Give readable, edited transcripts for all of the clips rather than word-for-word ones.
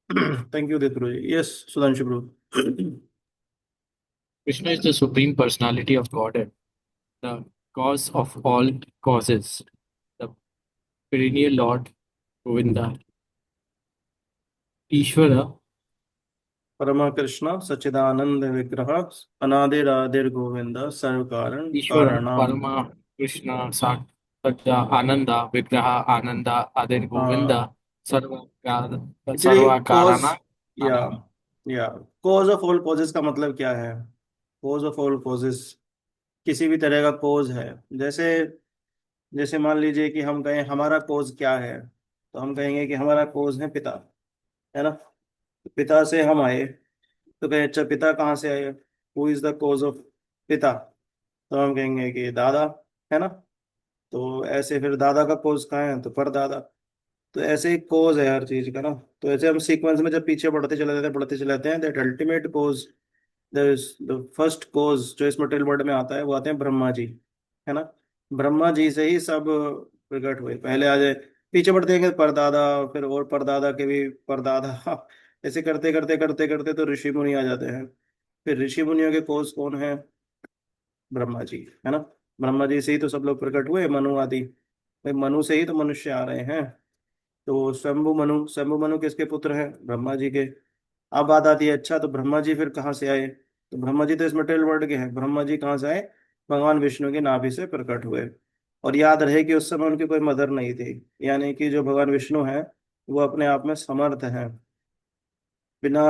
Thank you, Ditru. Yes, Sudhanshu bro. Krishna is the supreme personality of Godhead, the cause of all causes, the perennial Lord Govinda. Ishvara, परमा कृष्ण सच्चिदानंद विग्रह अनादिर आदिर गोविंद सर्व कारण Ishvara, कारणम। Parama, Krishna, Satya, Ananda, Vigraha, Ananda, Adir हाँ, Govinda, actually Sarva cause Karana, या Karanam. या cause of all causes का मतलब क्या है? कॉज ऑफ ऑल कॉजेज किसी भी तरह का कॉज है। जैसे जैसे मान लीजिए कि हम कहें हमारा कॉज क्या है, तो हम कहेंगे कि हमारा कॉज है पिता, है ना। पिता से हम आए, तो कहें अच्छा पिता कहाँ से आए, who is the cause of पिता? तो हम कहेंगे कि दादा, है ना। तो ऐसे फिर दादा का कोज कहाँ है, तो परदादा। तो ऐसे ही कोज है हर चीज का ना। तो ऐसे हम सीक्वेंस में जब पीछे बढ़ते चले जाते हैं, that ultimate cause, the first cause जो इस मटेरियल वर्ल्ड में आता है, वो आते हैं ब्रह्मा जी, है ना। ब्रह्मा जी से ही सब प्रकट हुए। पहले आ जाए, पीछे बढ़ते हैं परदादा, फिर और परदादा के भी परदादा ऐसे करते करते करते करते तो ऋषि मुनि आ जाते हैं। फिर ऋषि मुनियों के कोज कौन है? ब्रह्मा जी, है ना। ब्रह्मा जी से ही तो सब लोग प्रकट हुए, मनु आदि। भाई मनु से ही तो मनुष्य आ रहे हैं। तो स्वयंभु मनु किसके पुत्र हैं? ब्रह्मा जी के। अब बात आती है, अच्छा तो ब्रह्मा जी फिर कहाँ से आए? तो ब्रह्मा जी तो इस मटेरियल वर्ल्ड के हैं। ब्रह्मा जी कहाँ से आए? भगवान विष्णु के नाभि से प्रकट हुए। और याद रहे कि उस समय उनकी कोई मदर नहीं थी, यानी कि जो भगवान विष्णु है वो अपने आप में समर्थ है। बिना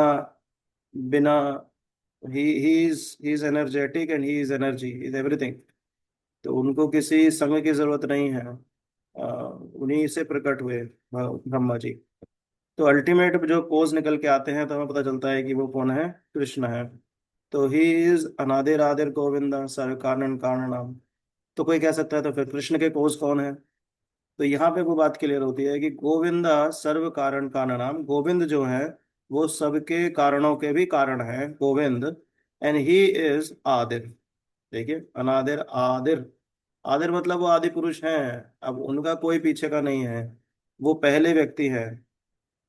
बिना he is energetic and he is energy is everything. तो उनको किसी संग की जरूरत नहीं है। उन्हीं से प्रकट हुए ब्रह्मा जी। तो अल्टीमेट जो कोज निकल के आते हैं तो हमें पता चलता है कि वो कौन है? कृष्ण है। तो ही इज अनादिर आदिर गोविंद सर्व कारण कारणम। तो कोई कह सकता है तो फिर कृष्ण के कोज कौन है? तो यहाँ पे वो बात क्लियर होती है कि गोविंदा सर्व कारण कारणम, गोविंद जो है वो सबके कारणों के भी कारण है, गोविंद। एंड ही इज आदिर। देखिए, अनादिर आदिर, आदिर मतलब वो आदि पुरुष हैं। अब उनका कोई पीछे का नहीं है, वो पहले व्यक्ति है।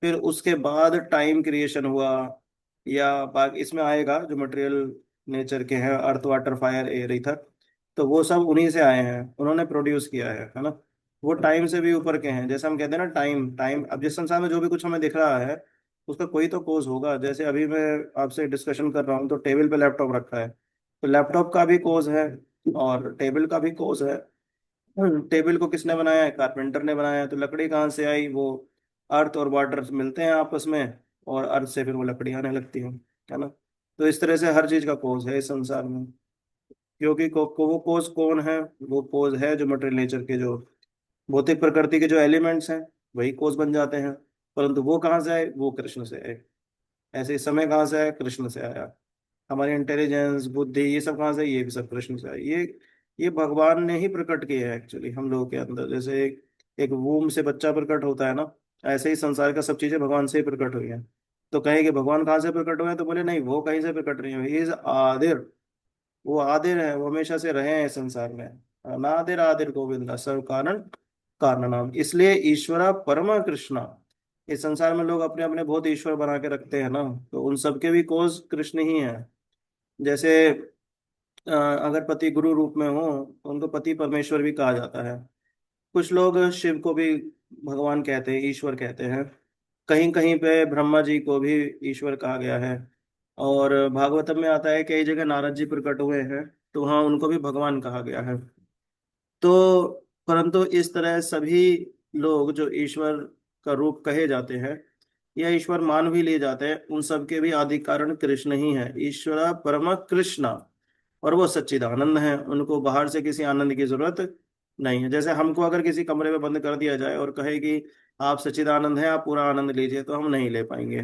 फिर उसके बाद टाइम क्रिएशन हुआ, या बाकी इसमें आएगा जो मटेरियल नेचर के हैं, earth water fire air ether, तो वो सब उन्हीं से आए हैं, उन्होंने प्रोड्यूस किया है ना। वो टाइम से भी ऊपर के हैं। जैसे हम कहते हैं ना, टाइम टाइम, अब जिस संसार में जो भी कुछ हमें दिख रहा है उसका कोई तो कोज होगा। जैसे अभी मैं आपसे डिस्कशन कर रहा हूँ तो टेबल पे लैपटॉप रखा है, तो लैपटॉप का भी कोज है और टेबल का भी कोज है। टेबल को किसने बनाया है? कारपेंटर ने बनाया है। तो लकड़ी कहाँ से आई? वो अर्थ और वाटर मिलते हैं आपस में, और अर्थ से फिर वो लकड़ी आने लगती है ना। तो इस तरह से हर चीज का कोज है इस संसार में। क्योंकि वो कोज कौन है? वो कोज है जो मटेरियल नेचर के, जो भौतिक प्रकृति के जो एलिमेंट्स हैं, वही कोज बन जाते हैं। परंतु वो कहाँ से आए? वो कृष्ण से आए। ऐसे ही समय कहाँ से आया? कृष्ण से आया। हमारी इंटेलिजेंस बुद्धि ये सब कहाँ से? ये भी सब कृष्ण से है। ये भगवान ने ही प्रकट किया है एक्चुअली हम लोगों के अंदर। जैसे एक वूम से बच्चा प्रकट होता है ना, ऐसे ही संसार का सब चीजें भगवान से ही प्रकट हुई हैं। तो कहें कि भगवान कहाँ से प्रकट हुए हैं, तो बोले नहीं, वो कहीं से प्रकट नहीं हुए, इज आदिर। वो आदिर है, वो हमेशा से रहे हैं इस संसार में। अनादिर आदिर गोविंदा सर्व कारण कारण नाम, इसलिए ईश्वरा परमा कृष्णा। इस संसार में लोग अपने अपने बहुत ईश्वर बना के रखते हैं ना, तो उन सबके भी कोज कृष्ण ही है। जैसे अगर पति गुरु रूप में हो तो उनको पति परमेश्वर भी कहा जाता है। कुछ लोग शिव को भी भगवान कहते हैं, ईश्वर कहते हैं। कहीं कहीं पे ब्रह्मा जी को भी ईश्वर कहा गया है। और भागवतम में आता है कई जगह नारद जी प्रकट हुए हैं, तो वहाँ उनको भी भगवान कहा गया है। तो परंतु इस तरह सभी लोग जो ईश्वर का रूप कहे जाते हैं या ईश्वर मान भी लिए जाते हैं, उन सब के भी आदि कारण कृष्ण ही है। ईश्वरा परम कृष्णा, और वो सच्चिदानंद है, उनको बाहर से किसी आनंद की जरूरत नहीं है। जैसे हमको अगर किसी कमरे में बंद कर दिया जाए और कहे कि आप सच्चिदानंद हैं, आप पूरा आनंद लीजिए, तो हम नहीं ले पाएंगे,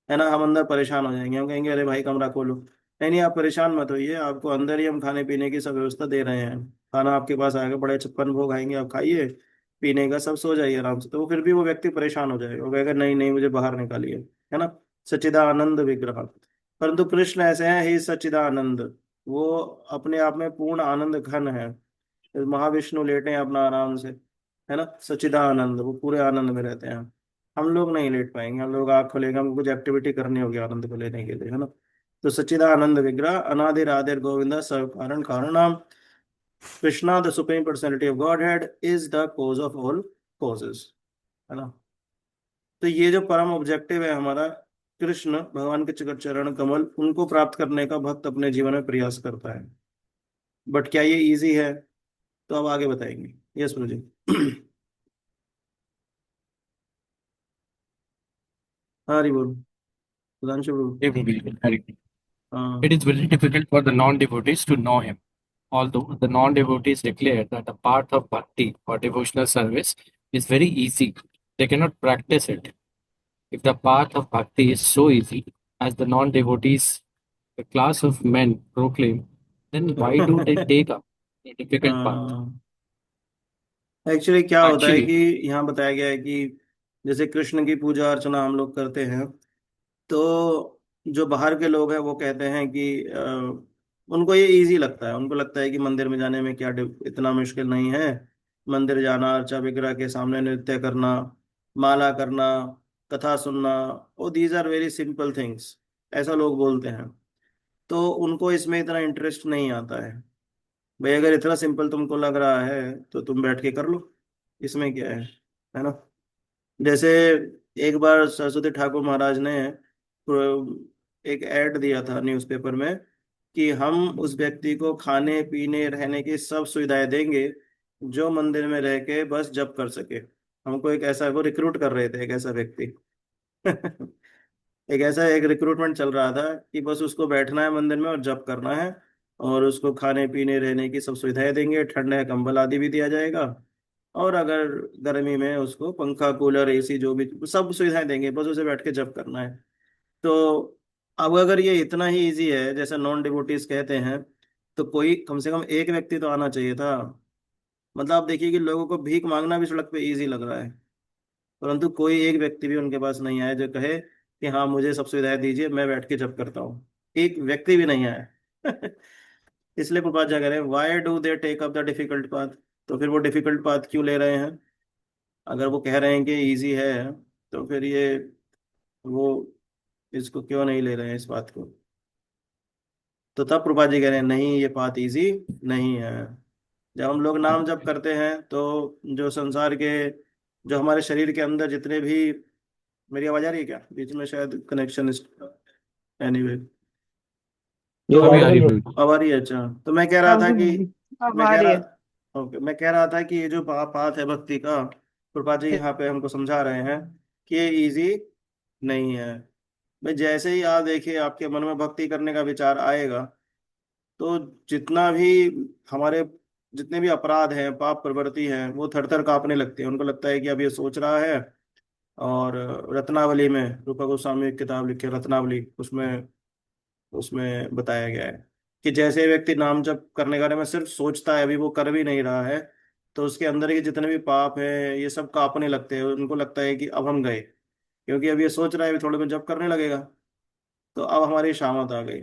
है ना। हम अंदर परेशान हो जाएंगे, हम कहेंगे अरे भाई कमरा खोलो। नहीं नहीं, आप परेशान मत होइए, आपको अंदर ही हम खाने पीने की सब व्यवस्था दे रहे हैं। खाना आपके पास आएगा, बड़े 56 भोग आएंगे, आप खाइए, पीने का सब, सो जाइए आराम से। तो वो फिर भी वो व्यक्ति परेशान हो जाएगा, वो कहेगा नहीं नहीं मुझे बाहर निकालिए, है ना। सच्चिदानंद विग्रह। परंतु कृष्ण ऐसे हैं, ही सच्चिदानंद। वो अपने आप में पूर्ण आनंद घन है। महाविष्णु लेटे हैं अपना आराम से, है ना। सच्चिदानंद, वो पूरे आनंद में रहते हैं। हम लोग नहीं लेट पाएंगे, हम लोग आँख खोलेंगे, हमको कुछ एक्टिविटी करनी होगी आनंद को लेने के लिए, है ना। तो सच्चिदानंद विग्रह अनादिर आदिर गोविंदा सर्व कारण कारणम Krishna the supreme personality of Godhead is the cause of all causes, है ना। तो ये जो परम ऑब्जेक्टिव है हमारा, कृष्ण भगवान के चरण कमल, उनको प्राप्त करने का भक्त अपने जीवन में प्रयास करता है। बट क्या ये इजी है? तो अब आगे बताएंगे। यस प्रभु जी। हाँ हरी बोल, सुधांशु प्रभु। It हाँ। is very difficult for the non-devotees to know him. Although the non-devotees declare that the path of bhakti or devotional service is very easy, they cannot practice it. If the path of bhakti is so easy, as the non-devotees, the class of men proclaim, then why do they take up the difficult path? Actually क्या होता है कि Actually, यहाँ बताया गया है कि जैसे कृष्ण की पूजा अर्चना हम लोग करते हैं, तो जो बाहर के लोग हैं वो कहते हैं कि उनको ये इजी लगता है, उनको लगता है कि मंदिर में जाने में क्या इतना मुश्किल नहीं है। मंदिर जाना, अर्चा विग्रह के सामने नृत्य करना, माला करना, कथा सुनना, oh these are very simple things, ऐसा लोग बोलते हैं। तो उनको इसमें इतना इंटरेस्ट नहीं आता है। भाई अगर इतना सिंपल तुमको लग रहा है तो तुम बैठ के कर लो, इसमें क्या है ना। जैसे एक बार सरस्वती ठाकुर महाराज ने एक ऐड दिया था न्यूज़पेपर में कि हम उस व्यक्ति को खाने पीने रहने की सब सुविधाएं देंगे जो मंदिर में रह के बस जप कर सके। हमको एक ऐसा, वो रिक्रूट कर रहे थे एक ऐसा व्यक्ति। एक ऐसा एक रिक्रूटमेंट चल रहा था कि बस उसको बैठना है मंदिर में और जप करना है, और उसको खाने पीने रहने की सब सुविधाएं देंगे, ठंडे कंबल आदि भी दिया जाएगा, और अगर गर्मी में उसको पंखा कूलर एसी जो भी सब सुविधाएं देंगे, बस उसे बैठ के जप करना है। तो अब अगर ये इतना ही इजी है जैसा नॉन डिवोटीज कहते हैं, तो कोई कम से कम एक व्यक्ति तो आना चाहिए था। मतलब आप देखिए कि लोगों को भीख मांगना भी सड़क पे इजी लग रहा है, परंतु कोई एक व्यक्ति भी उनके पास नहीं आया जो कहे कि हाँ मुझे सब सुविधाएं दीजिए, मैं बैठ के जप करता हूँ। एक व्यक्ति भी नहीं आया। इसलिए प्रभुपाद क्या कह रहे हैं, why do they take up the difficult path. तो फिर वो डिफिकल्ट पाथ क्यों ले रहे हैं? अगर वो कह रहे हैं कि इजी है, तो फिर ये वो इसको क्यों नहीं ले रहे हैं इस बात को? तो तब प्रभुपाद जी कह रहे हैं नहीं, ये बात इजी नहीं है। जब हम लोग नाम जप करते हैं तो जो संसार के, जो हमारे शरीर के अंदर जितने भी, मेरी आवाज आ रही है क्या? बीच में शायद कनेक्शन, एनीवे। तो अभी आ रही है। अब आ रही है, अच्छा। तो मैं कह रहा अब था कि, अब मैं आ कह रही है। रहा, ओके, मैं कह रहा था कि ये जो पाथ है भक्ति का, प्रभुपाद जी यहाँ पे हमको समझा रहे हैं कि ये इजी नहीं है। भाई जैसे ही आप देखिए आपके मन में भक्ति करने का विचार आएगा, तो जितना भी हमारे, जितने भी अपराध हैं, पाप प्रवृत्ति हैं, वो थर थर कांपने लगते हैं। उनको लगता है कि अब ये सोच रहा है। और रत्नावली में, रूपा गोस्वामी एक किताब लिखी है रत्नावली, उसमें उसमें बताया गया है कि जैसे व्यक्ति नाम जप करने के बारे में सिर्फ सोचता है, अभी वो कर भी नहीं रहा है, तो उसके अंदर के जितने भी पाप हैं ये सब कांपने लगते हैं। उनको लगता है कि अब हम गए, क्योंकि अब ये सोच रहा है अभी थोड़े में जप करने लगेगा, तो अब हमारी शामत आ गई।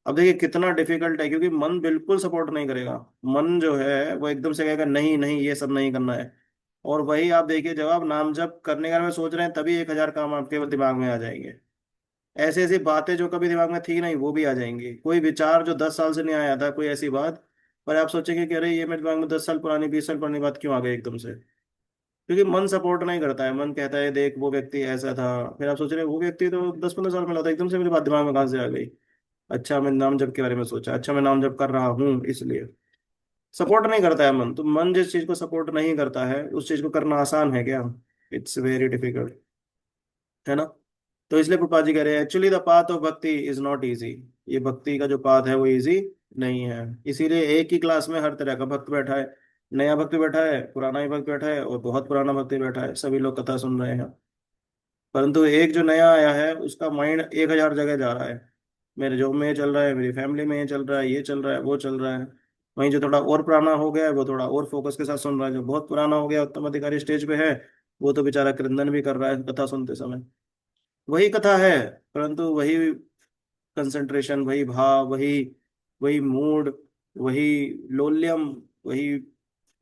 अब देखिए कितना डिफिकल्ट है, क्योंकि मन बिल्कुल सपोर्ट नहीं करेगा। मन जो है वो एकदम से कहेगा नहीं नहीं ये सब नहीं करना है। और वही आप देखिए जब आप नाम जप करने के बारे में सोच रहे हैं, तभी 1,000 काम आपके दिमाग में आ जाएंगे। ऐसी ऐसी बातें जो कभी दिमाग में थी नहीं वो भी आ जाएंगी। कोई विचार जो 10 साल से नहीं आया था, कोई ऐसी बात, पर आप सोचेंगे कि अरे ये मेरे दिमाग में 10 साल पुरानी 20 साल पुरानी बात क्यों आ गई एकदम से। क्योंकि मन सपोर्ट नहीं करता है, मन कहता है देख वो व्यक्ति ऐसा था, फिर आप सोच रहे हैं वो व्यक्ति तो 10-15 साल में था, एकदम से मेरी बात दिमाग में कहाँ से आ गई? अच्छा मैं नाम जप के बारे में सोचा, अच्छा मैं नाम जप कर रहा हूँ, इसलिए सपोर्ट नहीं करता है मन। तो मन जिस चीज को सपोर्ट नहीं करता है उस चीज को करना आसान है क्या? इट्स वेरी डिफिकल्ट, है ना। तो इसलिए प्रभुपाद जी कह रहे हैं एक्चुअली द पाथ ऑफ भक्ति इज नॉट इजी। ये भक्ति का जो पाथ है वो इजी नहीं है। इसीलिए एक ही क्लास में हर तरह का भक्त बैठा है, नया भक्त बैठा है, पुराना ही भक्त बैठा है, और बहुत पुराना भक्ति बैठा है, सभी लोग कथा सुन रहे हैं। परंतु एक जो नया आया है उसका माइंड 1,000 जगह जा रहा है। मेरे जॉब में ये चल रहा है, मेरी फैमिली में ये चल रहा है, ये चल रहा है, वो चल रहा है। वहीं जो थोड़ा और पुराना हो गया है वो थोड़ा और फोकस के साथ सुन रहा है। जो बहुत पुराना हो गया, उत्तम अधिकारी स्टेज पे है, वो तो बेचारा क्रंदन भी कर रहा है कथा सुनते समय। वही कथा है, परंतु वही कंसंट्रेशन, वही भाव, वही वही मूड, वही लोल्यम, वही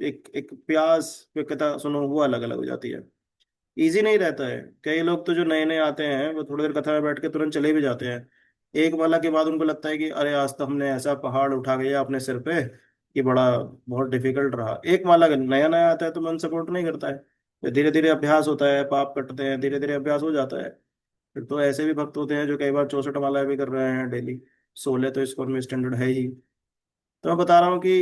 एक एक प्यास पे कथा सुनो, वो अलग अलग हो जाती है। इजी नहीं रहता है। कई लोग तो जो नए नए आते हैं वो थोड़ी देर कथा में बैठ के तुरंत चले भी जाते हैं। एक माला के बाद उनको लगता है कि अरे आज तो हमने ऐसा पहाड़ उठा गया अपने सिर पे कि बड़ा बहुत डिफिकल्ट रहा। एक माला का नया नया आता है तो मन सपोर्ट नहीं करता है, फिर धीरे धीरे अभ्यास होता है, पाप कटते हैं, धीरे धीरे अभ्यास हो जाता है। फिर तो ऐसे भी भक्त होते हैं जो कई बार 64 मालाएं भी कर रहे हैं डेली। 16 तो इसको में स्टैंडर्ड है ही। तो मैं बता रहा हूँ कि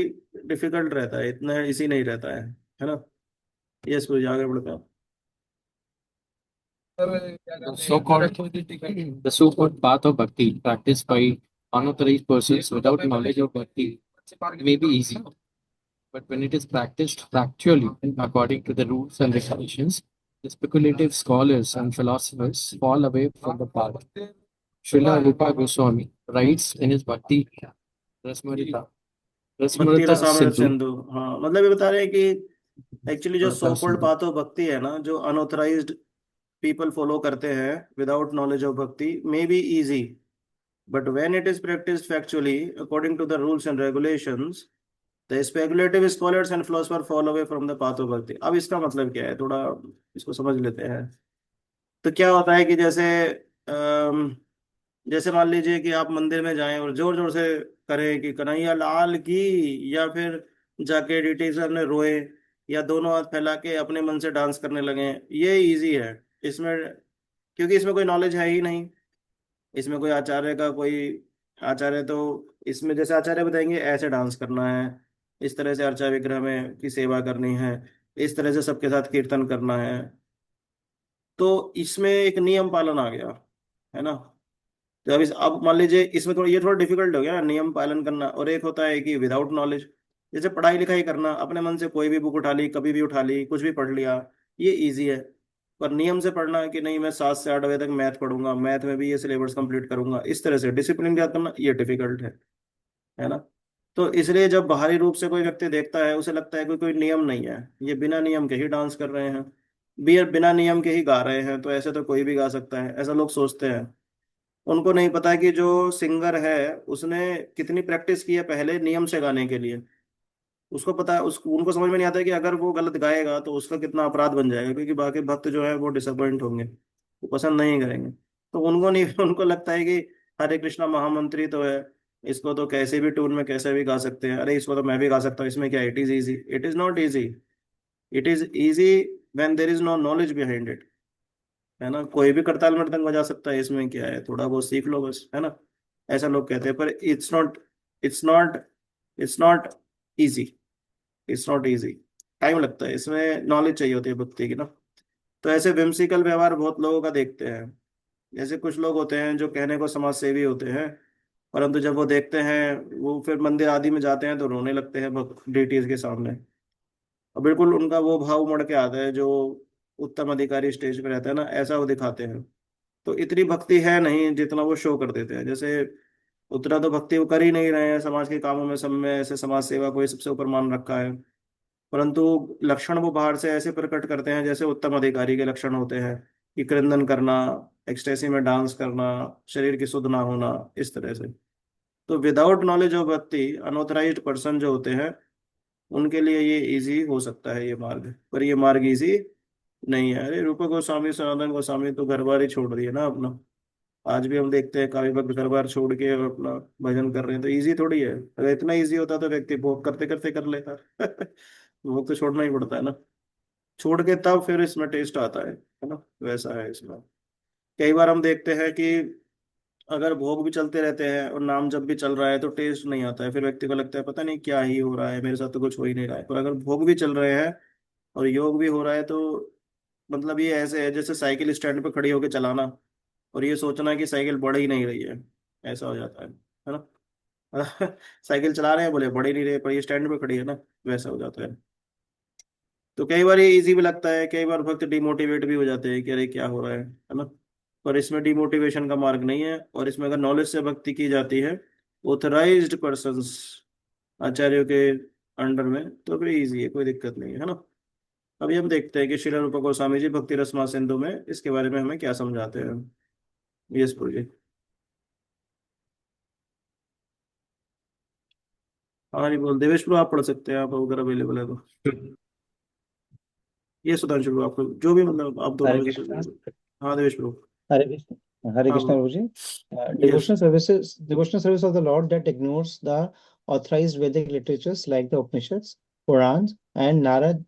डिफिकल्ट रहता है, इतना इसी नहीं रहता है ना। ये सूझ आगे बढ़ता है। The so-called the so-called path of bhakti practiced by unauthorized persons without knowledge of bhakti may be easy, but when it is practiced factually and according to the rules and regulations, the speculative scholars and philosophers fall away from the path. Srila Rupa Goswami writes in his Bhakti Rasmarita, भक्ति Rasmarita Rasamrita Sindhu, Sindhu, हाँ मतलब ये बता रहे हैं कि actually जो Rasmarita so-called Sindhu. Path of भक्ति है ना, जो अनऑथराइज्ड पीपल फॉलो करते हैं without knowledge of bhakti, may be easy, but when it is practised factually according to the rules and regulations, the speculative scholars and philosopher fall away from the path of bhakti. अब इसका मतलब क्या है, थोड़ा इसको समझ लेते हैं। तो क्या होता है कि जैसे मान लीजिए कि आप मंदिर में जाएं और जोर जोर से करें कि कन्हैया लाल की, या फिर जाके डीटी सामने रोए, या दोनों हाथ फैला के अपने मन से डांस करने लगे। ये इजी है इसमें, क्योंकि इसमें कोई नॉलेज है ही नहीं। इसमें कोई आचार्य का कोई आचार्य तो इसमें जैसे आचार्य बताएंगे ऐसे डांस करना है, इस तरह से अर्चा विग्रह में की सेवा करनी है, इस तरह से सबके साथ कीर्तन करना है। तो इसमें एक नियम पालन आ गया, है ना। तो अब मान लीजिए इसमें थोड़ा, ये थोड़ा डिफिकल्ट हो गया ना नियम पालन करना। और एक होता है कि विदाउट नॉलेज, जैसे पढ़ाई लिखाई करना, अपने मन से कोई भी बुक उठा ली, कभी भी उठा ली, कुछ भी पढ़ लिया, ये इजी है। पर नियम से पढ़ना कि नहीं मैं 7 से 8 बजे तक मैथ पढ़ूंगा, मैथ में भी ये सिलेबस कंप्लीट करूंगा, इस तरह से डिसिप्लिन याद करना, ये डिफिकल्ट है ना। तो इसलिए जब बाहरी रूप से कोई व्यक्ति देखता है उसे लगता है कि कोई नियम नहीं है, ये बिना नियम के ही डांस कर रहे हैं, बिना नियम के ही गा रहे हैं, तो ऐसे तो कोई भी गा सकता है, ऐसा लोग सोचते हैं। उनको नहीं पता कि जो सिंगर है उसने कितनी प्रैक्टिस की है पहले नियम से गाने के लिए। उसको पता है, उसको उनको समझ में नहीं आता है कि अगर वो गलत गाएगा तो उसका कितना अपराध बन जाएगा, क्योंकि बाकी भक्त जो है वो डिसअपॉइंट होंगे, वो पसंद नहीं करेंगे। तो उनको नहीं उनको लगता है कि हरे कृष्णा महामंत्री तो है, इसको तो कैसे भी ट्यून में कैसे भी गा सकते हैं, अरे इसको तो मैं भी गा सकता हूँ, इसमें क्या, it is easy, it is not easy. It is easy when there is no knowledge behind it, है ना। कोई भी करताल मृदंग बजा सकता है, इसमें क्या है, थोड़ा बहुत सीख लो बस, है ना। ऐसा लोग कहते हैं, पर it's not it's not easy, it's not easy. Time लगता है, इसमें नॉलेज चाहिए होती है भक्ति की ना। तो ऐसे विम्सिकल व्यवहार बहुत लोगों का देखते हैं। जैसे कुछ लोग होते हैं जो कहने को समाज सेवी होते हैं, परंतु जब वो देखते हैं, वो फिर मंदिर आदि में जाते हैं तो रोने लगते हैं भक्त डिटीज के सामने। और बिल्कुल उनका वो भाव उमड़ के आता है जो उत्तम अधिकारी स्टेज पे रहता है ना, ऐसा वो दिखाते हैं। तो इतनी भक्ति है नहीं जितना वो शो कर देते हैं। जैसे उतना तो भक्ति वो कर ही नहीं रहे हैं, समाज के कामों में सब में ऐसे समाज सेवा को ही सबसे ऊपर मान रखा है। परंतु लक्षण वो बाहर से ऐसे प्रकट करते हैं जैसे उत्तम अधिकारी के लक्षण होते हैं, कि क्रंदन करना, एक्सटेसी में डांस करना, शरीर की सुध ना होना, इस तरह से। तो विदाउट नॉलेज ऑफ भक्ति अनऑथराइज्ड पर्सन जो होते हैं, उनके लिए ये इजी हो सकता है ये मार्ग, पर ये मार्ग इजी नहीं है। अरे रूपा गोस्वामी सनातन गोस्वामी तो घर बार ही छोड़ दिए ना अपना। आज भी हम देखते हैं काफी भक्त घर बार छोड़ के और अपना भजन कर रहे हैं, तो इजी थोड़ी है। अगर इतना इजी होता तो व्यक्ति भोग करते करते कर लेता भोग तो छोड़ना ही पड़ता है ना, छोड़ के तब फिर इसमें टेस्ट आता है ना। वैसा है इसमें। कई बार हम देखते हैं कि अगर भोग भी चलते रहते हैं और नाम जब भी चल रहा है तो टेस्ट नहीं आता है, फिर व्यक्ति को लगता है पता नहीं क्या ही हो रहा है, मेरे साथ तो कुछ हो ही नहीं रहा है। पर अगर भोग भी चल रहे हैं और योग भी हो रहा है, तो मतलब ये ऐसे है जैसे साइकिल स्टैंड पे खड़ी होकर चलाना और ये सोचना कि साइकिल बढ़ ही नहीं रही है, ऐसा हो जाता है ना। साइकिल चला रहे हैं, बोले बढ़ ही नहीं रही, पर ये स्टैंड पे खड़ी है ना, वैसा हो जाता है। तो कई बार ये इजी भी लगता है, कई बार भक्त डिमोटिवेट भी हो जाते हैं कि अरे क्या हो रहा है ना। पर इसमें डिमोटिवेशन का मार्ग नहीं है, और इसमें अगर नॉलेज से भक्ति की जाती है ऑथराइज्ड पर्संस, आचार्यों के अंडर में, तो फिर इजी है, कोई दिक्कत नहीं है ना। अभी हम देखते हैं कि श्रील रूप गोस्वामी जी भक्ति रसमा सिंधु में इसके बारे में हमें क्या समझाते हैं। यस जी। हाँ जी बोल, देवेश प्रभु आप पढ़ सकते हैं, आप अगर अवेलेबल है तो। ये सुधांशु प्रभु, आपको जो भी मतलब आप दोनों Hare में से Krishna. हाँ देवेश प्रभु। Hare Krishna. Hare हाँ Krishna, बोलो। Guruji. Yes. Devotional service of the Lord that ignores the authorized Vedic literatures like the Upanishads, Purans, and Narad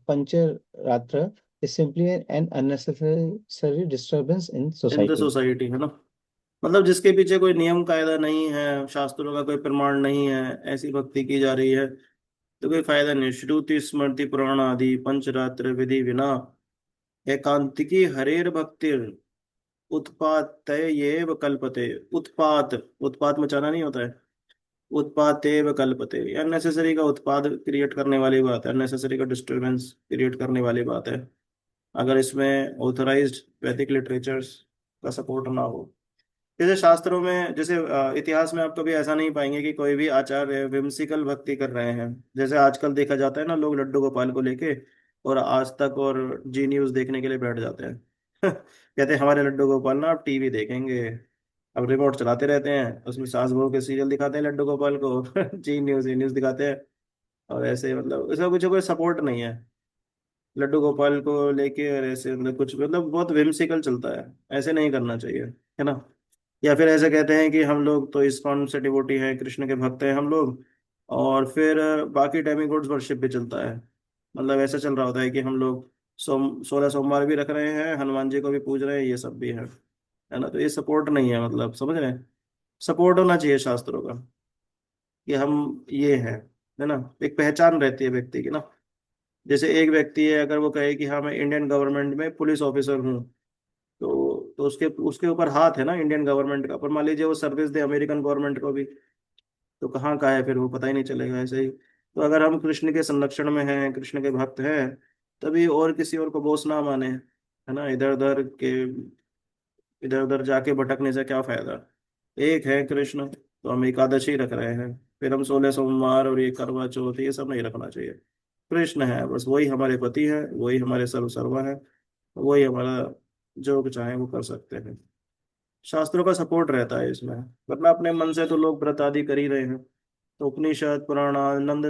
Pancharatra is simply an unnecessary disturbance in in the society. Society है ना, मतलब जिसके पीछे कोई नियम कायदा नहीं है, शास्त्रों का कोई प्रमाण नहीं है, ऐसी भक्ति की जा रही है तो कोई फायदा नहीं। श्रुति स्मृति पुराण आदि पंचरात्र विधि विना एकांतिकी हरेर भक्तिर उत्पात ये कल्पते। उत्पात, उत्पात मचाना नहीं होता है, उत्पात एव कल्पते, अननेसेसरी का उत्पाद क्रिएट करने वाली बात है, अननेसेसरी का डिस्टरबेंस क्रिएट करने वाली बात है, अगर इसमें ऑथराइज्ड वैदिक लिटरेचर्स का सपोर्ट ना हो। जैसे शास्त्रों में, जैसे इतिहास में आप कभी ऐसा नहीं पाएंगे कि कोई भी आचार्य विम्सिकल भक्ति कर रहे हैं। जैसे आजकल देखा जाता है ना, लोग लड्डू गोपाल को लेके और आज तक और जी न्यूज देखने के लिए बैठ जाते हैं। कहते हैं हमारे लड्डू गोपाल ना अब टीवी देखेंगे, अब रिमोट चलाते रहते हैं, उसमें सास बहू के सीरियल दिखाते हैं लड्डू गोपाल को। जी न्यूज दिखाते हैं। और ऐसे मतलब इसका कुछ कोई सपोर्ट नहीं है लड्डू गोपाल को लेके, और ऐसे मतलब कुछ मतलब बहुत विम्सिकल चलता है, ऐसे नहीं करना चाहिए, है ना। या फिर ऐसे कहते हैं कि हम लोग तो इस्कॉन से डिवोटी हैं, कृष्ण के भक्त हैं हम लोग, और फिर बाकी डेमिगॉड्स वर्शिप भी चलता है। मतलब ऐसा चल रहा होता है कि हम लोग 16 सोमवार भी रख रहे हैं, हनुमान जी को भी पूज रहे हैं, ये सब भी है ना। तो ये सपोर्ट नहीं है, मतलब समझ रहे हैं। सपोर्ट होना चाहिए शास्त्रों का कि हम ये हैं, है ना। एक पहचान रहती है व्यक्ति की ना। जैसे एक व्यक्ति है, अगर वो कहे कि हाँ मैं इंडियन गवर्नमेंट में पुलिस ऑफिसर हूँ, तो उसके उसके ऊपर हाथ है ना इंडियन गवर्नमेंट का। पर मान लीजिए वो सर्विस दे अमेरिकन गवर्नमेंट को भी, तो कहाँ का है फिर वो पता ही नहीं चलेगा। ऐसे ही तो अगर हम कृष्ण के संरक्षण में हैं, कृष्ण के भक्त हैं, तभी और किसी और को बोस ना माने, है ना। इधर उधर जाके भटकने से क्या फायदा। एक है कृष्ण, तो हम एकादशी रख रहे हैं, फिर हम 16 सोमवार और ये करवा चौथ ये सब नहीं रखना चाहिए। कृष्ण है बस, वही हमारे पति है, वही हमारे सर्व सर्वा है, वही हमारा जो कुछ चाहे वो कर सकते हैं। शास्त्रों का सपोर्ट रहता है इसमें, वरना अपने मन से तो लोग व्रत आदि कर ही रहे हैं। तो उपनिषद पुराण आनंद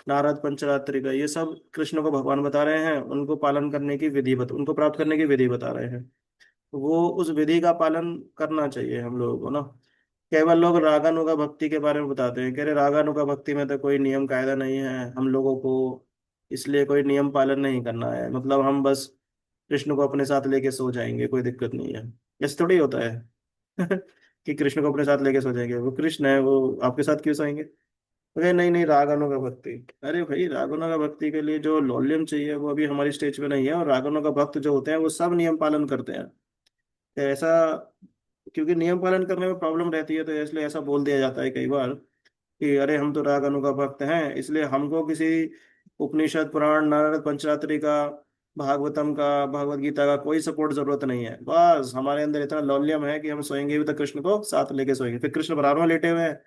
नारद पंचरात्रि का ये सब कृष्ण को भगवान बता रहे हैं, उनको पालन करने की विधि उनको प्राप्त करने की विधि बता रहे हैं। तो वो उस विधि का पालन करना चाहिए हम लोगों को ना। केवल लोग रागानुगा भक्ति के बारे में बताते हैं, कह रहे रागानुगा भक्ति में तो कोई नियम कायदा नहीं है हम लोगों को, इसलिए कोई नियम पालन नहीं करना है, मतलब हम बस कृष्ण को अपने साथ लेके सो जाएंगे, कोई दिक्कत नहीं है। ऐसे थोड़ी होता है। कि कृष्ण को अपने साथ लेके सो जाएंगे, वो कृष्ण है, वो आपके साथ क्यों सोएंगे। अरे नहीं नहीं, रागानु का भक्ति, अरे भाई रागानु का भक्ति के लिए जो लौल्यम चाहिए वो अभी हमारी स्टेज पे नहीं है। और रागानु का भक्त जो होते हैं वो सब नियम पालन करते हैं। तो ऐसा, क्योंकि नियम पालन करने में प्रॉब्लम रहती है तो इसलिए ऐसा बोल दिया जाता है कई बार कि अरे हम तो रागानु का भक्त हैं, इसलिए हमको किसी उपनिषद पुराण नारद पंचरात्रि का, भागवतम का, भगवत गीता का कोई सपोर्ट जरूरत नहीं है। बस हमारे अंदर इतना लौल्यम है कि हम सोएंगे भी तो कृष्ण को साथ लेके सोएंगे। फिर कृष्ण बराबर में लेटे हुए हैं,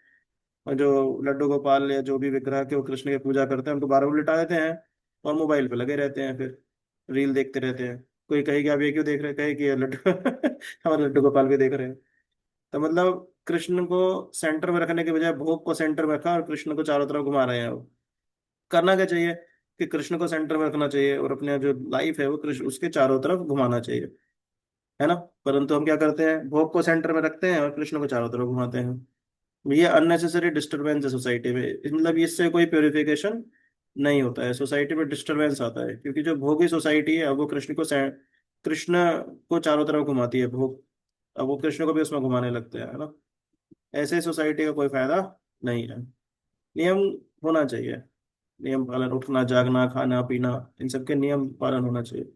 और जो लड्डू गोपाल या जो भी विग्रह के वो कृष्ण की पूजा करते हैं उनको बारह में लिटा देते हैं, और मोबाइल पे लगे रहते हैं, फिर रील देखते रहते हैं। कोई कहेगी आप ये क्यों देख रहे हैं, कहे कि ये लड्डू हमारे लड्डू गोपाल भी देख रहे हैं। तो मतलब कृष्ण को सेंटर में रखने के बजाय भोग को सेंटर में रखा और कृष्ण को चारों तरफ घुमा रहे हैं वो। करना क्या चाहिए कि कृष्ण को सेंटर में रखना चाहिए और अपने जो लाइफ है वो कृष्ण उसके चारों तरफ घुमाना चाहिए, है ना। परंतु हम क्या करते हैं, भोग को सेंटर में रखते हैं और कृष्ण को चारों तरफ घुमाते हैं। ये अननेसेसरी डिस्टरबेंस है सोसाइटी में, मतलब इससे कोई प्योरिफिकेशन नहीं होता है, सोसाइटी में डिस्टरबेंस आता है। क्योंकि जो भोगी सोसाइटी है वो कृष्ण को चारों तरफ घुमाती है भोग, अब वो कृष्ण को भी उसमें घुमाने लगते हैं, है ना। ऐसे सोसाइटी का कोई फायदा नहीं है। नियम होना चाहिए, नियम पालन, उठना जागना खाना पीना, इन सब के नियम पालन होना चाहिए।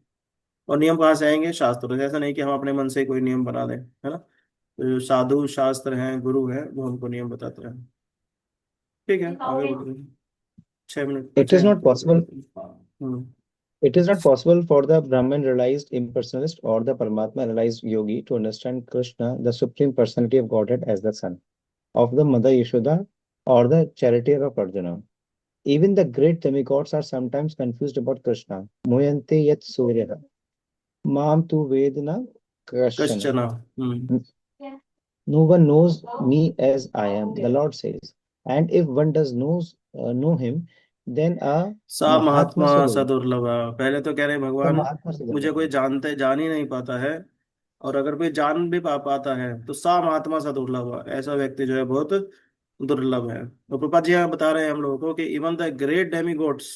और नियम कहाँ से आएंगे, शास्त्रों से। ऐसा नहीं कि हम अपने मन से ही कोई नियम बना दें, है ना। तो जो साधु शास्त्र हैं, गुरु हैं, वो हमको नियम बताते हैं। ठीक है, आगे बढ़ रहे हैं। 6 मिनट It बचे is हैं not तो बोल possible. देते हैं। हम्म। It is not possible for the Brahman realized impersonalist or the Paramatma realized yogi to understand Krishna, the Supreme Personality of Godhead, as the son of the Mother Yashoda or the charioteer of Arjuna. Even the great demigods are sometimes confused about Krishna. Muyante yat surya, mam tu vedna Krishna. कश्चना। Hmm. No one knows me as I am, the Lord says. And if one does know him, then a सा Mahatma महात्मा सा Sadurlabha. दुर्लभ। पहले तो कह रहे तो भगवान महात्मा मुझे कोई Sadurlabha. जान ही नहीं पाता है, और अगर कोई जान भी पाता है तो सा महात्मा सा दुर्लभ, ऐसा व्यक्ति जो है बहुत दुर्लभ है। तो प्रभुपाद जी यहाँ बता रहे हैं हम लोगों को कि इवन द ग्रेट डेमीगॉड्स,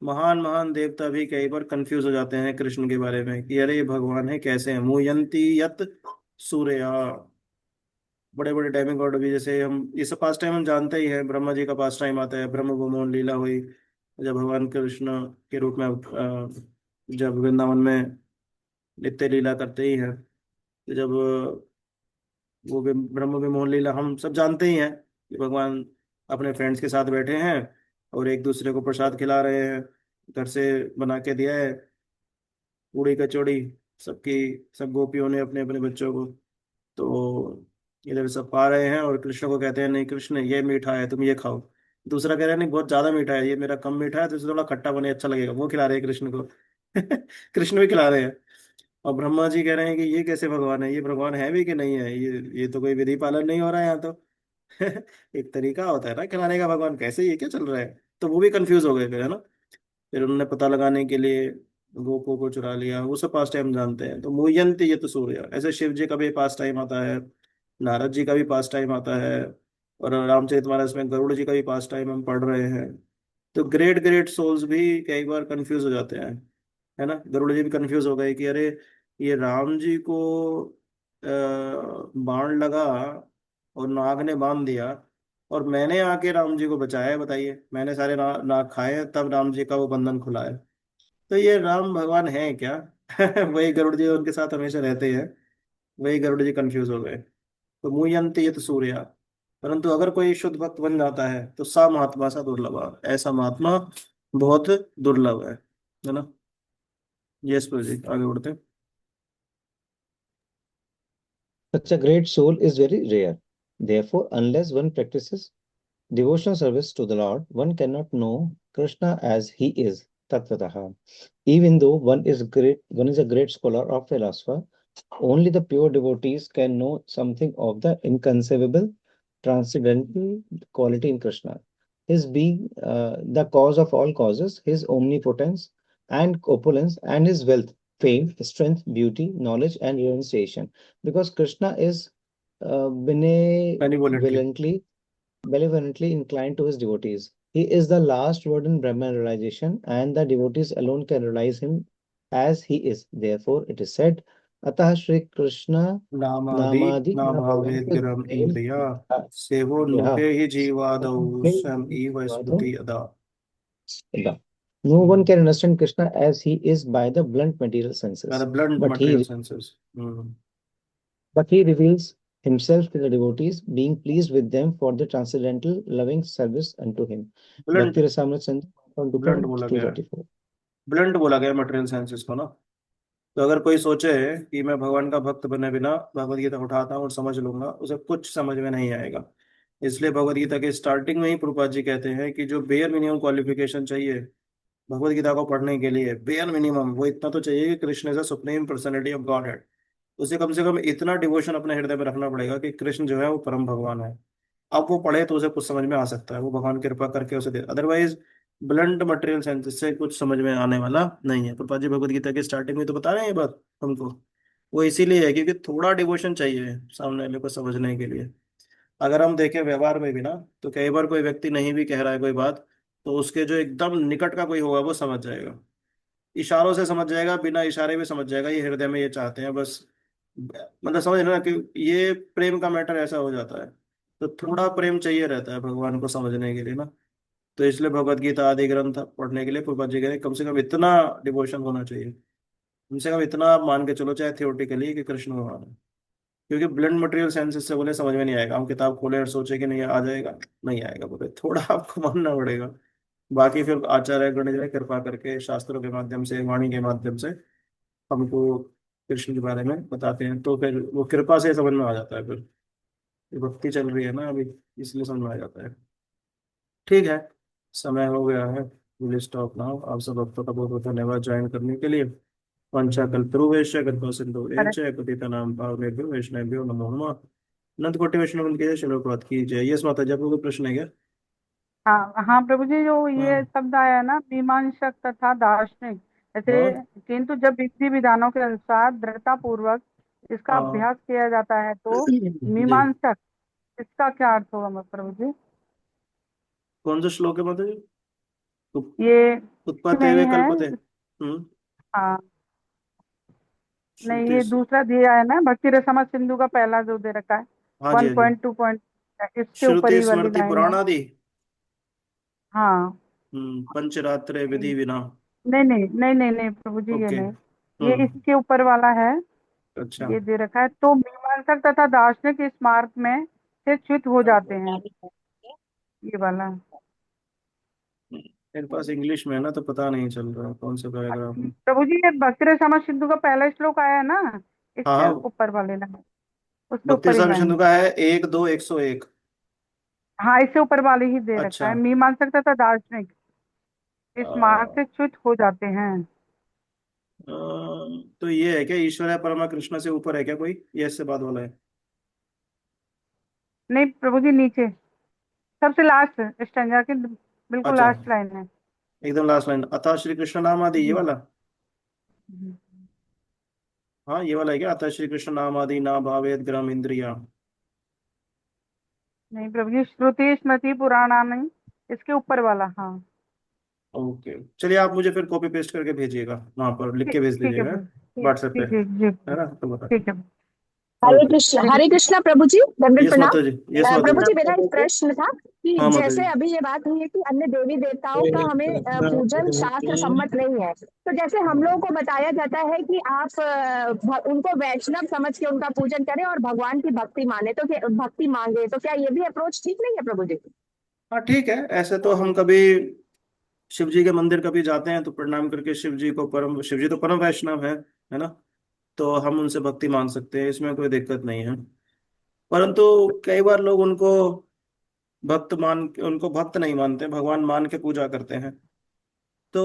महान महान देवता भी कई बार कंफ्यूज हो जाते हैं कृष्ण के बारे में कि अरे ये भगवान है कैसे हैं। मुयंती यत सूर्या, बड़े बड़े डेमिगॉड भी, जैसे हम ये सब पास टाइम हम जानते ही हैं, ब्रह्मा जी का पास टाइम आता है, ब्रह्म मोहन लीला हुई जब भगवान कृष्ण के रूप में जब वृंदावन में नित्य लीला करते ही हैं, तो जब वो ब्रह्म विमोहन लीला हम सब जानते ही हैं कि भगवान अपने फ्रेंड्स के साथ बैठे हैं और एक दूसरे को प्रसाद खिला रहे हैं, घर से बना के दिया है पूड़ी कचौड़ी सबकी, सब गोपियों ने अपने अपने बच्चों को। तो इधर सब पा रहे हैं और कृष्ण को कहते हैं नहीं कृष्ण ये मीठा है तुम ये खाओ। दूसरा कह रहा है नहीं बहुत ज्यादा मीठा है, ये मेरा कम मीठा है तो इसे थोड़ा खट्टा बने अच्छा लगेगा, वो खिला रहे हैं कृष्ण को। कृष्ण भी खिला रहे हैं। और ब्रह्मा जी कह रहे हैं कि ये कैसे भगवान है, ये भगवान है भी कि नहीं है, ये तो कोई विधि पालन नहीं हो रहा है यहाँ तो। एक तरीका होता है ना खिलाने का, भगवान कैसे ये क्या चल रहा है। तो वो भी कंफ्यूज हो गए फिर, है ना। फिर उन्होंने पता लगाने के लिए गोपों को चुरा लिया, वो सब पास टाइम जानते हैं। तो मुह्यंती ये तो सूर्य, ऐसे शिव जी का भी पास टाइम आता है, नारद जी का भी पास टाइम आता है, और रामचरितमानस में गरुड़ जी का भी पास टाइम हम पढ़ रहे हैं। तो ग्रेट ग्रेट सोल्स भी कई बार कंफ्यूज हो जाते हैं, है ना। गरुड़ जी भी कंफ्यूज हो गए कि अरे ये राम जी को बाण लगा और नाग ने बांध दिया, और मैंने आके राम जी को बचाया है, बताइए मैंने सारे नाग खाए हैं, तब राम जी का वो बंधन खुला है। तो ये राम भगवान है क्या? वही गरुड़ जी उनके साथ हमेशा रहते हैं, वही गरुड़ जी कंफ्यूज हो गए। तो मुह्यंति यत सूर्या, परंतु अगर कोई शुद्ध भक्त बन जाता है तो सा महात्मा सा दुर्लभ, ऐसा महात्मा बहुत दुर्लभ है ना। यस प्रभु जी आगे बढ़ते हैं। Such a great soul is very rare. Therefore, unless one practices devotional service to the Lord, one cannot know Krishna as he is, Tattvataha. Even though one is a great scholar or philosopher, only the pure devotees can know something of the inconceivable, transcendental quality in Krishna. His being the cause of all causes, his omnipotence and opulence, and his wealth, fame, strength, beauty, knowledge, and renunciation. Because Krishna is बेनिवोलेंटली। benevolently inclined to his devotees. He is the last word in Brahman realization, and the devotees alone can realize him as he is. Therefore, it is said, Atah Shri Krishna नामादि Namadi ना na भावेत bhaveत गिरम name इंद्रिया, सेवो yaha. नुते ही जीवादौ स्वयं इव स्मृति अदा। No one can understand Krishna as he is by the blunt material by senses, the blunt but material he senses. but he reveals himself to the devotees, being pleased with them for the transcendental loving service unto him. Blunt, Bhakti Rasamrita Sindhu blunt 122 बोला गया है, 234. Blunt बोला गया material senses को ना। तो अगर कोई सोचे कि मैं भगवान का भक्त बने बिना भगवत गीता उठाता हूँ और समझ लूंगा, उसे कुछ समझ में नहीं आएगा। इसलिए भगवत गीता के स्टार्टिंग में ही प्रभुपाद जी कहते हैं कि जो बेयर मिनिमम क्वालिफिकेशन चाहिए भगवत गीता को पढ़ने के लिए, बेयर मिनिमम वो इतना तो चाहिए कि Krishna is a supreme personality of God है। उसे कम से कम इतना डिवोशन अपने हृदय में रखना पड़ेगा कि कृष्ण जो है वो परम भगवान है। अब वो पढ़े तो उसे कुछ समझ में आ सकता है, वो भगवान की कृपा करके उसे दे, अदरवाइज ब्लंट मटेरियल सेंस से कुछ समझ में आने वाला नहीं है। प्रभुपाद जी भगवत गीता के स्टार्टिंग में तो बता रहे हैं ये बात हमको। वो इसीलिए है क्योंकि थोड़ा डिवोशन चाहिए सामने वाले को समझने के लिए। अगर हम देखें व्यवहार में भी ना, तो कई बार कोई व्यक्ति नहीं भी कह रहा है कोई बात, तो उसके जो एकदम निकट का कोई होगा वो समझ जाएगा, इशारों से समझ जाएगा, बिना इशारे भी समझ जाएगा ये हृदय में ये चाहते हैं बस। मतलब समझ रहे ना कि ये प्रेम का मैटर ऐसा हो जाता है। तो थोड़ा प्रेम चाहिए रहता है भगवान को समझने के लिए ना। तो इसलिए भगवत गीता आदि ग्रंथ पढ़ने के लिए प्रभुपाद जी कह रहे हैं, कम से कम इतना डिवोशन होना चाहिए, कम से कम इतना आप मान के चलो चाहे थियोरटिकली कि कृष्ण भगवान है। क्योंकि ब्लड मटेरियल सेंसेस से बोले समझ में नहीं आएगा, हम किताब खोले और सोचे कि नहीं आ जाएगा, नहीं आएगा, बोले थोड़ा आपको मानना पड़ेगा। बाकी फिर आचार्य गण जो है कृपा करके शास्त्रों के माध्यम से, वाणी के माध्यम से हमको कृष्ण के बारे में बताते हैं, तो फिर वो कृपा से समझ में आ जाता है। फिर ये भक्ति चल रही है ना अभी, इसलिए समझ में आ जाता है। ठीक है, समय हो गया है, विल स्टॉप नाउ। आप सब भक्तों का बहुत बहुत धन्यवाद ज्वाइन करने के लिए। पंचाकल्पतरुभ्यश्च कृपा सिंधुभ्यश्च पतितानां पावनेभ्यो वैष्णवेभ्यो नमो नमः। अनंत कोटि वैष्णव की जय, श्रील प्रभुपाद की जय। यस माता जी आपको कोई प्रश्न है क्या? हाँ हाँ प्रभु जी, जो ये हाँ शब्द आया है ना, मीमांसक तथा दार्शनिक, हाँ ऐसे, किंतु जब विधि विधानों के अनुसार दृढ़ता पूर्वक इसका हाँ। अभ्यास किया जाता है तो जी। मीमांसक, इसका क्या अर्थ होगा प्रभु जी? कौन सा श्लोक है माता जी? ये उत्पत्ति में ही वे है। कल्पते। हम्म। हाँ, नहीं, श्रुति ये दूसरा दिया है ना, भक्ति रसमत सिंधु का पहला जो दे रखा है, हाँ जी वन हाँ जी। पॉइंट टू पॉइंट, इसके ऊपर श्रुति ही वाली स्मृति लाइन है। पुराणादि। हाँ। पंचरात्रे विधि विना। नहीं नहीं नहीं नहीं नहीं प्रभु जी, ये ओके। नहीं, ये हम्म। इसके ऊपर वाला है। अच्छा। ये दे रखा है, तो मीमांसक तथा दार्शनिक इस मार्ग में से च्युत हो जाते हैं, ये वाला। मेरे पास इंग्लिश में है ना, तो पता नहीं चल रहा कौन सा पैराग्राफ है। प्रभु जी, ये भक्ति रसामत सिंधु का पहला श्लोक आया है ना, हाँ इसके हाँ। ऊपर वाले लाइन, उसके भक्ति ऊपर ही रसायन लाइन। सिंधु का है 1 2 101। हाँ, इससे ऊपर वाले ही दे रखा अच्छा। है, मीमांसक तथा दार्शनिक इस मार्ग अ, से च्युत हो जाते हैं। तो ये है क्या, ईश्वर है परमा कृष्ण से ऊपर है क्या कोई, ये इससे बाद वाला है? नहीं प्रभु जी, नीचे सबसे लास्ट स्टैंजा की बिल्कुल अच्छा, लास्ट लाइन है। एकदम लास्ट लाइन, अतः श्री कृष्ण नाम आदि, ये जी। वाला? हाँ ये वाला है क्या, अतः श्री कृष्ण नाम आदि ना भावेत ग्रम इंद्रिया? नहीं प्रभु जी, श्रुति स्मृति पुराणानि, इसके ऊपर वाला, हाँ। ओके, चलिए आप मुझे फिर कॉपी पेस्ट करके भेजिएगा, वहां पर लिख के भेज ठीक है दीजिएगा प्रभु, ठीक व्हाट्सएप पे, ठीक है जी, है ना, तो बता। ठीक है। ओके। हरे हरे कृष्णा प्रभु जी, दंडवत यस प्रणाम। माता जी, यस माता प्रभु जी। जी, मेरा एक प्रश्न था कि हाँ माता जी। जैसे अभी ये बात हुई है कि अन्य देवी देवताओं का हमें पूजन शास्त्र सम्मत नहीं है, तो जैसे हम लोगों को बताया जाता है कि आप उनको वैष्णव समझ के उनका पूजन करें और भगवान की भक्ति माने, तो भक्ति मांगे, तो क्या ये भी अप्रोच ठीक नहीं है प्रभु जी? हाँ ठीक है, ऐसे तो हम कभी शिव जी के मंदिर कभी जाते हैं तो प्रणाम करके शिव जी को, परम शिव जी तो परम वैष्णव है ना, तो हम उनसे भक्ति मांग सकते हैं, इसमें कोई दिक्कत नहीं है। परंतु कई बार लोग उनको भक्त नहीं मानते, भगवान मान के पूजा करते हैं। तो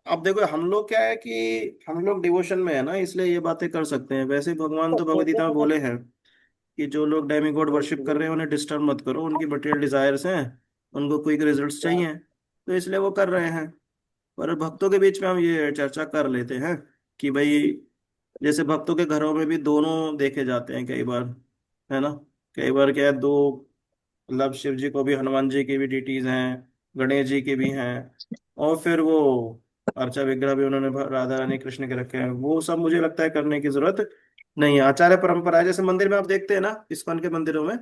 अब देखो, हम लोग क्या है कि हम लोग डिवोशन में है ना, इसलिए ये बातें कर सकते हैं। वैसे भगवान तो भगवद गीता में बोले हैं कि जो लोग डेमी गॉड वर्शिप कर रहे हैं उन्हें डिस्टर्ब मत करो, उनकी मटेरियल डिजायर्स हैं, उनको क्विक रिजल्ट्स चाहिए, तो इसलिए वो कर रहे हैं। पर भक्तों के बीच में हम ये चर्चा कर लेते हैं कि भाई, जैसे भक्तों के घरों में भी दोनों देखे जाते हैं कई बार, है ना। कई बार क्या है, दो, मतलब शिव जी को भी, हनुमान जी की भी डिटीज हैं, गणेश जी की भी हैं, और फिर वो अर्चा विग्रह भी उन्होंने राधा रानी कृष्ण के रखे हैं। वो सब मुझे लगता है करने की जरूरत नहीं है। आचार्य परंपरा है, जैसे मंदिर में आप देखते हैं ना, इस्कॉन के मंदिरों में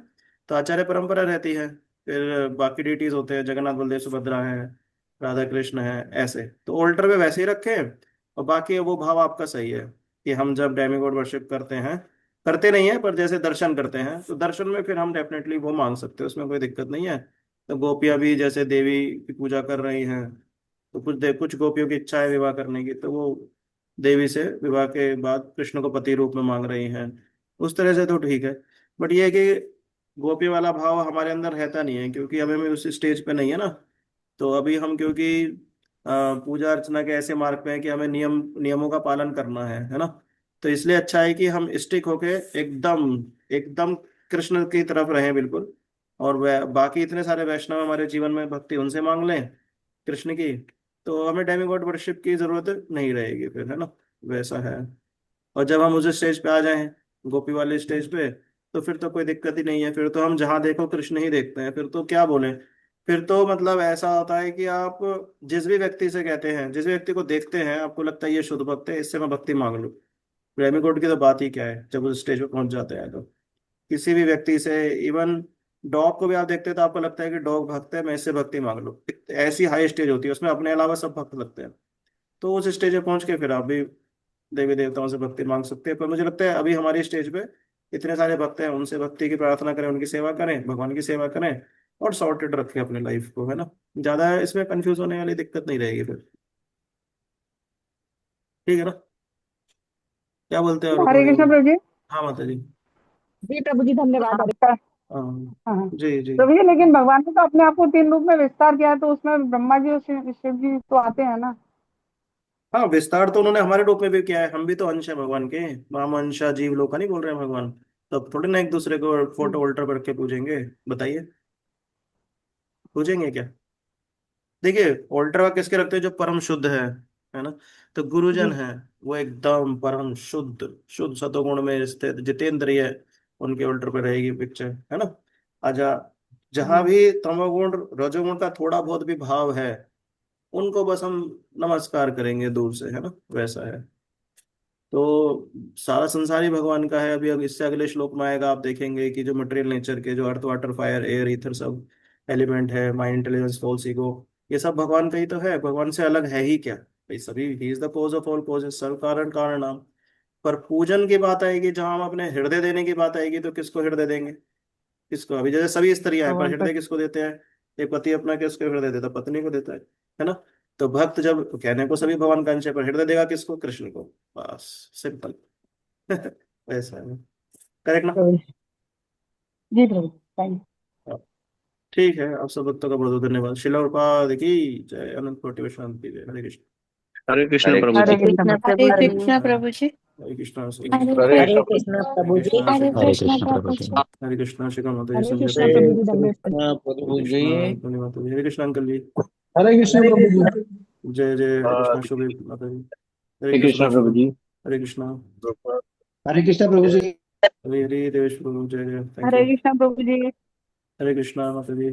तो आचार्य परंपरा रहती है, फिर बाकी डिटीज होते हैं, जगन्नाथ बलदेव सुभद्रा है, राधा कृष्ण है, ऐसे तो ऑल्टर में वैसे ही रखे हैं। और बाकी वो भाव आपका सही है कि हम जब डेमीगॉड वर्शिप करते हैं, करते नहीं है पर जैसे दर्शन करते हैं, तो दर्शन में फिर हम डेफिनेटली वो मांग सकते हैं, उसमें कोई दिक्कत नहीं है। तो गोपियां भी जैसे देवी की पूजा कर रही हैं, तो कुछ गोपियों की इच्छा है विवाह करने की, तो वो देवी से विवाह के बाद कृष्ण को पति रूप में मांग रही हैं, उस तरह से तो ठीक है। बट ये है कि गोपी वाला भाव हमारे अंदर रहता नहीं है, क्योंकि अभी हम उस स्टेज पे नहीं है ना। तो अभी हम क्योंकि पूजा अर्चना के ऐसे मार्ग पे हैं कि हमें नियमों का पालन करना है ना। तो इसलिए अच्छा है कि हम स्टिक होके एकदम एकदम कृष्ण की तरफ रहें बिल्कुल। और वह बाकी इतने सारे वैष्णव हमारे जीवन में, भक्ति उनसे मांग लें कृष्ण की, तो हमें डेमीगॉड वर्शिप की जरूरत नहीं रहेगी फिर, है ना। वैसा है। और जब हम उस स्टेज पे आ जाएं, गोपी वाले स्टेज पे, तो फिर तो कोई दिक्कत ही नहीं है, फिर तो हम जहाँ देखो कृष्ण ही देखते हैं, फिर तो क्या बोले। फिर तो मतलब ऐसा होता है कि आप जिस भी व्यक्ति से कहते हैं, जिस भी व्यक्ति को देखते हैं, आपको लगता है ये शुद्ध भक्त है, इससे मैं भक्ति मांग लूँ। प्रेमी कोड की तो बात ही क्या है, जब उस स्टेज पे पहुंच जाते हैं तो किसी भी व्यक्ति से, इवन डॉग को भी आप देखते हैं तो आपको लगता है कि डॉग भक्त है, मैं इससे भक्ति मांग लूँ। ऐसी हाई स्टेज होती है, उसमें अपने अलावा सब भक्त लगते हैं। तो उस स्टेज पे पहुंच के फिर आप भी देवी देवताओं से भक्ति मांग सकते हैं। पर मुझे लगता है अभी हमारी स्टेज पे इतने सारे भक्त हैं, उनसे भक्ति की प्रार्थना करें, उनकी सेवा करें, भगवान की सेवा करें, और सॉर्टेड रखें अपने लाइफ को, है ना। ज्यादा इसमें कंफ्यूज होने वाली दिक्कत नहीं रहेगी फिर। ठीक है ना, क्या बोलते हैं हरे रुक्मणी कृष्ण जी? प्रभु जी। हाँ माता जी। जी प्रभु जी, धन्यवाद। हाँ हाँ हाँ जी जी। प्रभु जी, लेकिन भगवान ने तो अपने आप को तीन रूप में विस्तार किया है, तो उसमें ब्रह्मा जी और शिव जी तो आते हैं ना। हाँ, विस्तार तो उन्होंने हमारे रूप में भी किया है, हम भी तो अंश है भगवान के। माम अंशा जीव लोका नहीं बोल रहे हैं भगवान। तो अब थोड़ी ना एक दूसरे को फोटो वोल्टर करके पूजेंगे, बताइए। पूछेंगे क्या? देखिए ऑल्टर किसके रखते हैं? जो परम शुद्ध है ना? तो गुरुजन जी है, वो एकदम परम शुद्ध शुद्ध सतोगुण में स्थित जितेंद्रिय, उनके ऑल्टर पे रहेगी पिक्चर, है ना? आजा, जहां जी भी तमोगुण रजोगुण का थोड़ा बहुत भी भाव है, उनको बस हम नमस्कार करेंगे दूर से, है ना? वैसा है। तो सारा संसार ही भगवान का है। अभी अब इससे अगले श्लोक में आएगा, आप देखेंगे कि जो मटेरियल नेचर के जो earth water fire air ether सब एलिमेंट है, माइंड इंटेलिजेंस सोल्स ईगो, ये सब भगवान का ही तो है। भगवान से अलग है ही क्या भाई? सभी ही is the cause of all causes, सर्व कारण कारणम। पर पूजन की बात आएगी, जहां हम अपने हृदय देने की बात आएगी, तो किसको हृदय देंगे? किसको? अभी जैसे सभी स्त्रियां हैं, पर भगवान का हृदय किसको देते हैं? एक पति अपना किसको हृदय देता? पत्नी को देता है ना? तो भक्त जब कहने को सभी भगवान का अंश है, पर हृदय देगा किसको? कृष्ण को। बस, सिंपल। वैसा है। करेक्ट ना? प्रभु जी प्रभु थैंक हाँ, ठीक है। आप सब भक्तों का बहुत बहुत धन्यवाद। शिला प्रभुपाद की जय। अनंत कोटि वैष्णव की जय। हरे कृष्ण। हरे कृष्ण हरे प्रभु हरे जी। कृष्ण कृष्ण हरे प्रभु जी। कृष्णा प्रभु जी। हरे कृष्ण श्री हरे कृष्ण। हरे कृष्ण हरे कृष्ण हरे प्रभु जी। कृष्ण श्री हरे हरे कृष्ण। कृष्णा कृष्ण प्रभु प्रभु जी। जी। हरे कृष्ण श्री माता जी हरे संजय कृष्ण प्रभु। प्रभु हरे जी दंडवत कृष्ण हरे प्रभु जी। कृष्ण काली माता जी। हरे कृष्ण अंकल जी। हरे कृष्ण प्रभु जी। जय जय हरे कृष्ण हरे शुभ माता जी। हरे कृष्ण कृष्ण शुभ। प्रभु जी। हरे कृष्ण। हरे कृष्ण प्रभु जी। हरे हरे देवेश प्रभु। जय जय। Thank Hare you. कृष्ण प्रभु जी। हरे कृष्ण माता जी।